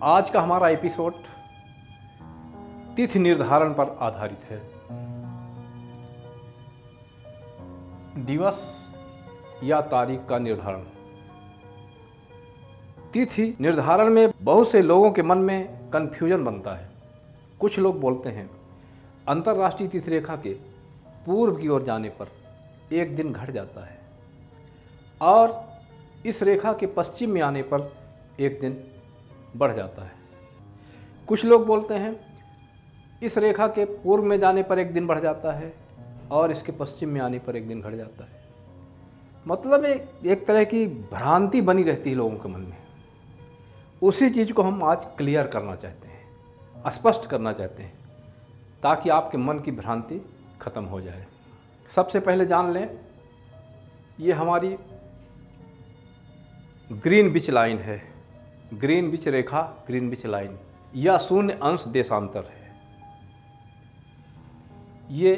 आज का हमारा एपिसोड तिथि निर्धारण पर आधारित है। दिवस या तारीख का निर्धारण। तिथि निर्धारण में बहुत से लोगों के मन में कन्फ्यूजन बनता है। कुछ लोग बोलते हैं अंतर्राष्ट्रीय तिथि रेखा के पूर्व की ओर जाने पर एक दिन घट जाता है और इस रेखा के पश्चिम में आने पर एक दिन बढ़ जाता है। कुछ लोग बोलते हैं इस रेखा के पूर्व में जाने पर एक दिन बढ़ जाता है और इसके पश्चिम में आने पर एक दिन घट जाता है। मतलब एक तरह की भ्रांति बनी रहती है लोगों के मन में। उसी चीज़ को हम आज क्लियर करना चाहते हैं, स्पष्ट करना चाहते हैं, ताकि आपके मन की भ्रांति खत्म हो जाए। सबसे पहले जान लें, ये हमारी ग्रीनविच लाइन है, ग्रीनविच रेखा, ग्रीनविच लाइन या शून्य अंश देशांतर है। ये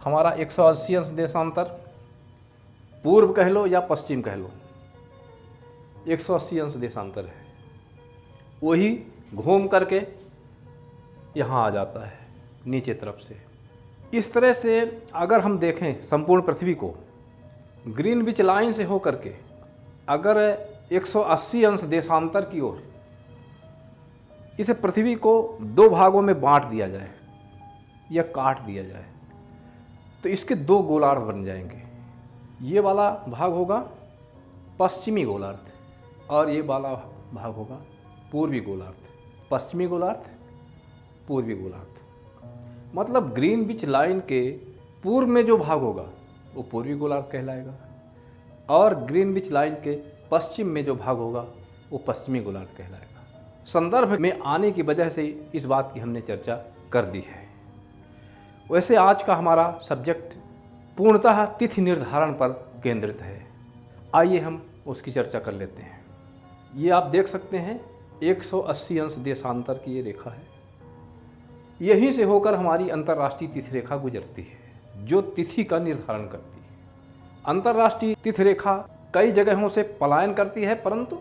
हमारा 180 अंश देशांतर, पूर्व कह लो या पश्चिम कह लो, 180 अंश देशांतर है। वही घूम करके यहाँ आ जाता है नीचे तरफ से। इस तरह से अगर हम देखें संपूर्ण पृथ्वी को ग्रीनविच लाइन से होकर के अगर 180 अंश देशांतर की ओर इस पृथ्वी को दो भागों में बांट दिया जाए या काट दिया जाए तो इसके दो गोलार्ध बन जाएंगे। ये वाला भाग होगा पश्चिमी गोलार्ध और ये वाला भाग होगा पूर्वी गोलार्ध। पश्चिमी गोलार्ध, पूर्वी गोलार्ध। मतलब ग्रीनविच लाइन के पूर्व में जो भाग होगा वो पूर्वी गोलार्ध कहलाएगा और ग्रीनविच लाइन के पश्चिम में जो भाग होगा वो पश्चिमी गोलार्ध कहलाएगा। संदर्भ में आने की वजह से इस बात की हमने चर्चा कर दी है। वैसे आज का हमारा सब्जेक्ट पूर्णतः तिथि निर्धारण पर केंद्रित है। आइए हम उसकी चर्चा कर लेते हैं। ये आप देख सकते हैं 180 अंश देशांतर की ये रेखा है। यहीं से होकर हमारी अंतर्राष्ट्रीय तिथि रेखा गुजरती है जो तिथि का निर्धारण करती है। अंतर्राष्ट्रीय तिथि रेखा कई जगहों से पलायन करती है, परंतु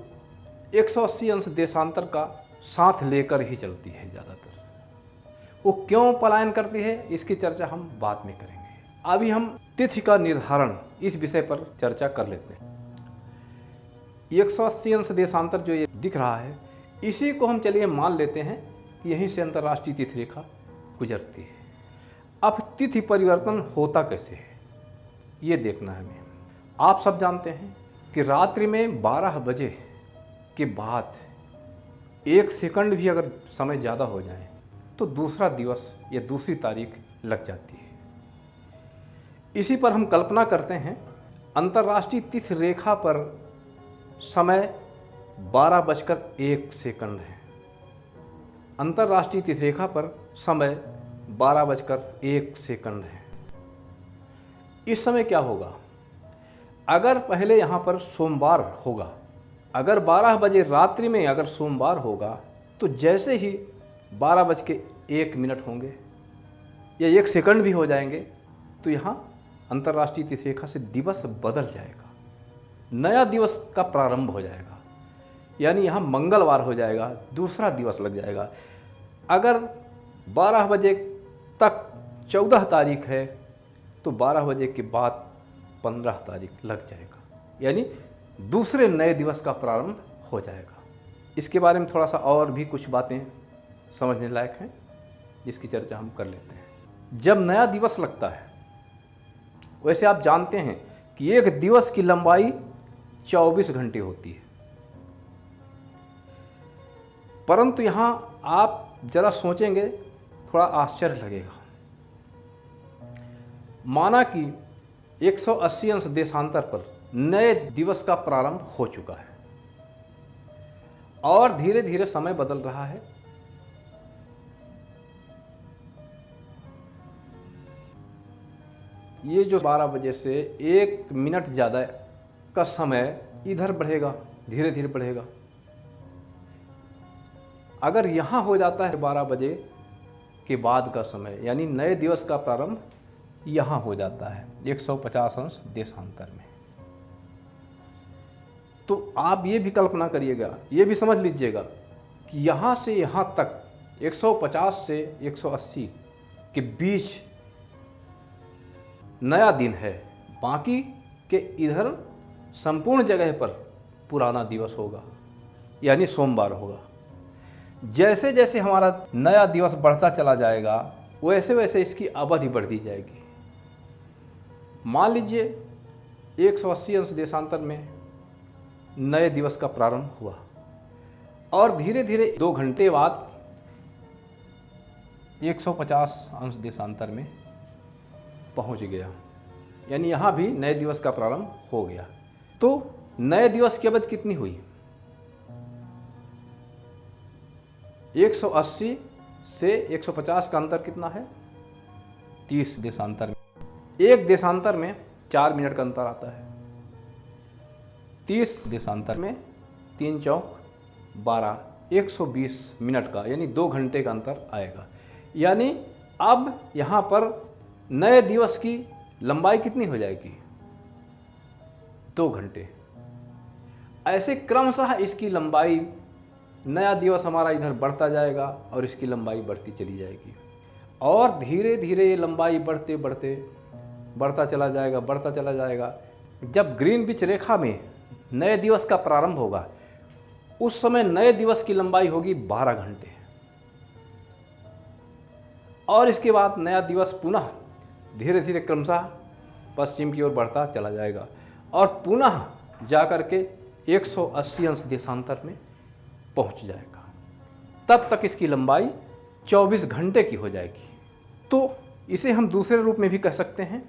180 अंश देशांतर का साथ लेकर ही चलती है ज़्यादातर। वो क्यों पलायन करती है इसकी चर्चा हम बाद में करेंगे। अभी हम तिथि का निर्धारण इस विषय पर चर्चा कर लेते हैं। 180 अंश देशांतर जो ये दिख रहा है, इसी को हम चलिए मान लेते हैं कि यहीं से अंतर्राष्ट्रीय तिथि रेखा गुजरती है। अब तिथि परिवर्तन होता कैसे है ये देखना है हमें। आप सब जानते हैं कि रात्रि में 12 बजे के बाद 1 सेकंड भी अगर समय ज़्यादा हो जाए तो दूसरा दिवस या दूसरी तारीख लग जाती है। इसी पर हम कल्पना करते हैं अंतर्राष्ट्रीय तिथि रेखा पर समय 12:01 है। अंतर्राष्ट्रीय तिथि रेखा पर समय 12:01 है। इस समय क्या होगा? अगर पहले यहाँ पर सोमवार होगा, अगर 12 बजे रात्रि में अगर सोमवार होगा तो जैसे ही 12:01 होंगे या 1 सेकंड भी हो जाएंगे तो यहाँ अंतर्राष्ट्रीय तिथि रेखा से दिवस बदल जाएगा, नया दिवस का प्रारंभ हो जाएगा। यानी यहाँ मंगलवार हो जाएगा, दूसरा दिवस लग जाएगा। अगर 12 बजे तक 14 तारीख है तो 12 बजे के बाद 15 तारीख लग जाएगा, यानी दूसरे नए दिवस का प्रारंभ हो जाएगा। इसके बारे में थोड़ा सा और भी कुछ बातें समझने लायक हैं जिसकी चर्चा हम कर लेते हैं। जब नया दिवस लगता है, वैसे आप जानते हैं कि एक दिवस की लंबाई 24 घंटे होती है, परंतु यहाँ आप जरा सोचेंगे थोड़ा आश्चर्य लगेगा। माना कि 180 अंश देशांतर पर नए दिवस का प्रारंभ हो चुका है और धीरे धीरे समय बदल रहा है। ये जो 12 बजे से 1 मिनट ज़्यादा का समय इधर बढ़ेगा, धीरे धीरे बढ़ेगा। अगर यहाँ हो जाता है 12 बजे के बाद का समय, यानी नए दिवस का प्रारंभ यहाँ हो जाता है 150 अंश देशांतर में, तो आप ये भी कल्पना करिएगा, ये भी समझ लीजिएगा कि यहाँ से यहाँ तक 150 से 180 के बीच नया दिन है, बाकी के इधर संपूर्ण जगह पर पुराना दिवस होगा, यानी सोमवार होगा। जैसे जैसे हमारा नया दिवस बढ़ता चला जाएगा वैसे वैसे इसकी अवधि बढ़ती जाएगी। मान लीजिए 180 अंश देशांतर में नए दिवस का प्रारंभ हुआ और धीरे धीरे 2 घंटे बाद 150 अंश देशांतर में पहुंच गया, यानी यहाँ भी नए दिवस का प्रारंभ हो गया। तो नए दिवस की अवधि कितनी हुई? 180 से 150 का अंतर कितना है? 30 देशांतर में। एक देशांतर में 4 मिनट का अंतर आता है। 30 देशांतर में 3 चौक 12, 120 मिनट का, यानी 2 घंटे का अंतर आएगा। यानी अब यहाँ पर नए दिवस की लंबाई कितनी हो जाएगी? 2 घंटे। ऐसे क्रमशः इसकी लंबाई, नया दिवस हमारा इधर बढ़ता जाएगा और इसकी लंबाई बढ़ती चली जाएगी और धीरे धीरे ये लंबाई बढ़ते बढ़ते बढ़ता चला जाएगा। जब ग्रीनविच रेखा में नए दिवस का प्रारंभ होगा उस समय नए दिवस की लंबाई होगी 12 घंटे और इसके बाद नया दिवस पुनः धीरे धीरे क्रमशः पश्चिम की ओर बढ़ता चला जाएगा और पुनः जाकर के 180 अंश देशांतर में पहुंच जाएगा। तब तक इसकी लंबाई 24 घंटे की हो जाएगी। तो इसे हम दूसरे रूप में भी कह सकते हैं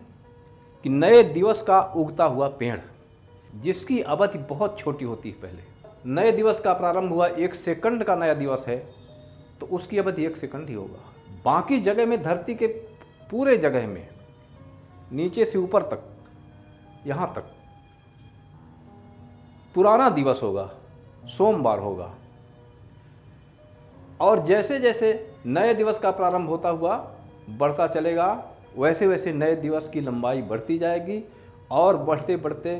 कि नए दिवस का उगता हुआ पेड़, जिसकी अवधि बहुत छोटी होती है। पहले नए दिवस का प्रारंभ हुआ 1 सेकंड का नया दिवस है तो उसकी अवधि 1 सेकंड ही होगा। बाकी जगह में, धरती के पूरे जगह में, नीचे से ऊपर तक, यहाँ तक पुराना दिवस होगा, सोमवार होगा। और जैसे जैसे नए दिवस का प्रारंभ होता हुआ बढ़ता चलेगा वैसे वैसे नए दिवस की लंबाई बढ़ती जाएगी और बढ़ते बढ़ते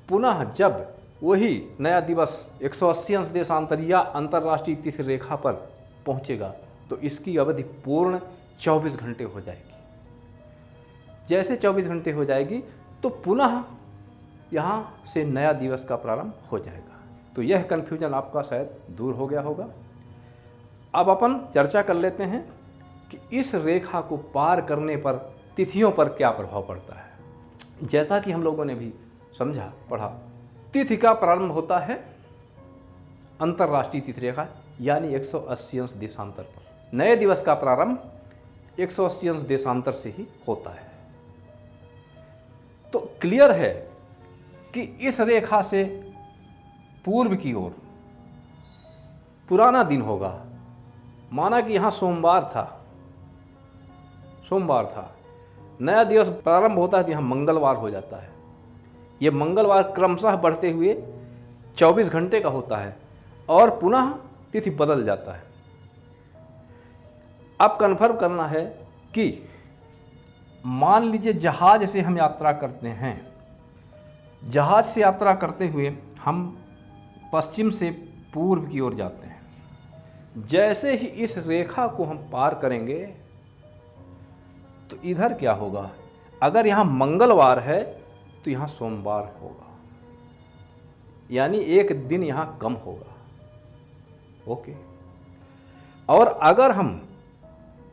पुनः जब वही नया दिवस 180 अंश देशांतर या अंतर्राष्ट्रीय तिथि रेखा पर पहुंचेगा तो इसकी अवधि पूर्ण 24 घंटे हो जाएगी। जैसे 24 घंटे हो जाएगी तो पुनः यहाँ से नया दिवस का प्रारंभ हो जाएगा। तो यह कन्फ्यूजन आपका शायद दूर हो गया होगा। अब अपन चर्चा कर लेते हैं कि इस रेखा को पार करने पर तिथियों पर क्या प्रभाव पड़ता है। जैसा कि हम लोगों ने भी समझा, पढ़ा, तिथि का प्रारंभ होता है अंतर्राष्ट्रीय तिथि रेखा यानी 180 अंश देशांतर पर। नए दिवस का प्रारंभ 180 अंश देशांतर से ही होता है। तो क्लियर है कि इस रेखा से पूर्व की ओर पुराना दिन होगा। माना कि यहाँ सोमवार था, नया दिवस प्रारंभ होता है तो यहाँ मंगलवार हो जाता है। ये मंगलवार क्रमशः बढ़ते हुए 24 घंटे का होता है और पुनः तिथि बदल जाता है। अब कन्फर्म करना है कि मान लीजिए जहाज से हम यात्रा करते हैं, जहाज से यात्रा करते हुए हम पश्चिम से पूर्व की ओर जाते हैं। जैसे ही इस रेखा को हम पार करेंगे तो इधर क्या होगा? अगर यहाँ मंगलवार है तो यहाँ सोमवार होगा, यानी एक दिन यहाँ कम होगा। ओके। और अगर हम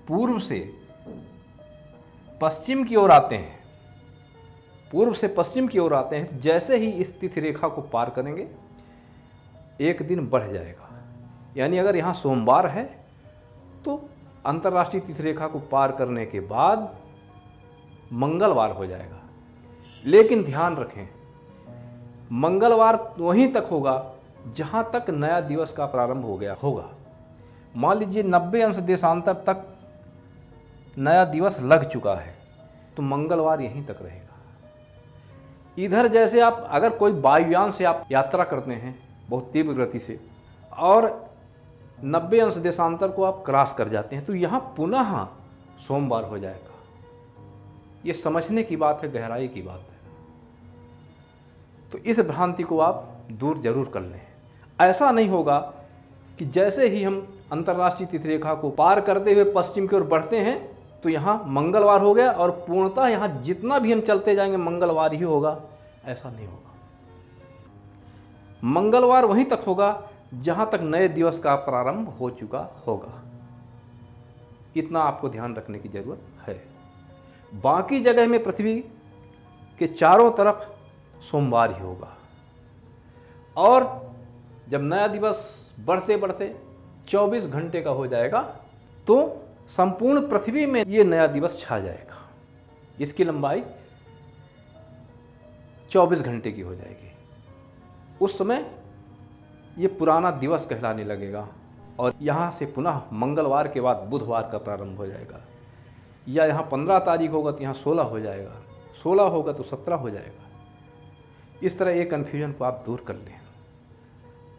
पूर्व से पश्चिम की ओर आते हैं, जैसे ही इस तिथि रेखा को पार करेंगे एक दिन बढ़ जाएगा। यानी अगर यहाँ सोमवार है तो अंतर्राष्ट्रीय तिथि रेखा को पार करने के बाद मंगलवार हो जाएगा। लेकिन ध्यान रखें, मंगलवार वहीं तक होगा जहाँ तक नया दिवस का प्रारंभ हो गया होगा। मान लीजिए 90 अंश देशांतर तक नया दिवस लग चुका है तो मंगलवार यहीं तक रहेगा। इधर जैसे आप अगर कोई वायुयान से आप यात्रा करते हैं बहुत तीव्र गति से और 90 अंश देशांतर को आप क्रॉस कर जाते हैं तो यहाँ पुनः सोमवार हो जाएगा। ये समझने की बात है, गहराई की बात है। तो इस भ्रांति को आप दूर जरूर कर लें। ऐसा नहीं होगा कि जैसे ही हम अंतर्राष्ट्रीय तिथि रेखा को पार करते हुए पश्चिम की ओर बढ़ते हैं तो यहाँ मंगलवार हो गया और पूर्णतः यहाँ जितना भी हम चलते जाएंगे मंगलवार ही होगा, ऐसा नहीं होगा। मंगलवार वहीं तक होगा जहाँ तक नए दिवस का प्रारंभ हो चुका होगा। इतना आपको ध्यान रखने की जरूरत है। बाकी जगह में पृथ्वी के चारों तरफ सोमवार ही होगा और जब नया दिवस बढ़ते बढ़ते 24 घंटे का हो जाएगा तो संपूर्ण पृथ्वी में ये नया दिवस छा जाएगा। इसकी लंबाई 24 घंटे की हो जाएगी। उस समय ये पुराना दिवस कहलाने लगेगा और यहाँ से पुनः मंगलवार के बाद बुधवार का प्रारंभ हो जाएगा। या यहाँ 15 तारीख होगा तो यहाँ 16 हो जाएगा, 16 होगा तो 17 हो जाएगा। इस तरह ये कन्फ्यूजन को आप दूर कर लें।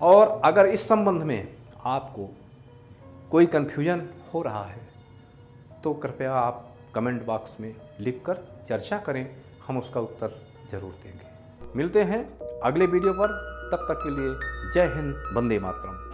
और अगर इस संबंध में आपको कोई कन्फ्यूजन हो रहा है तो कृपया आप कमेंट बॉक्स में लिखकर चर्चा करें, हम उसका उत्तर जरूर देंगे। मिलते हैं अगले वीडियो पर, तब तक के लिए जय हिंद, वंदे मातरम।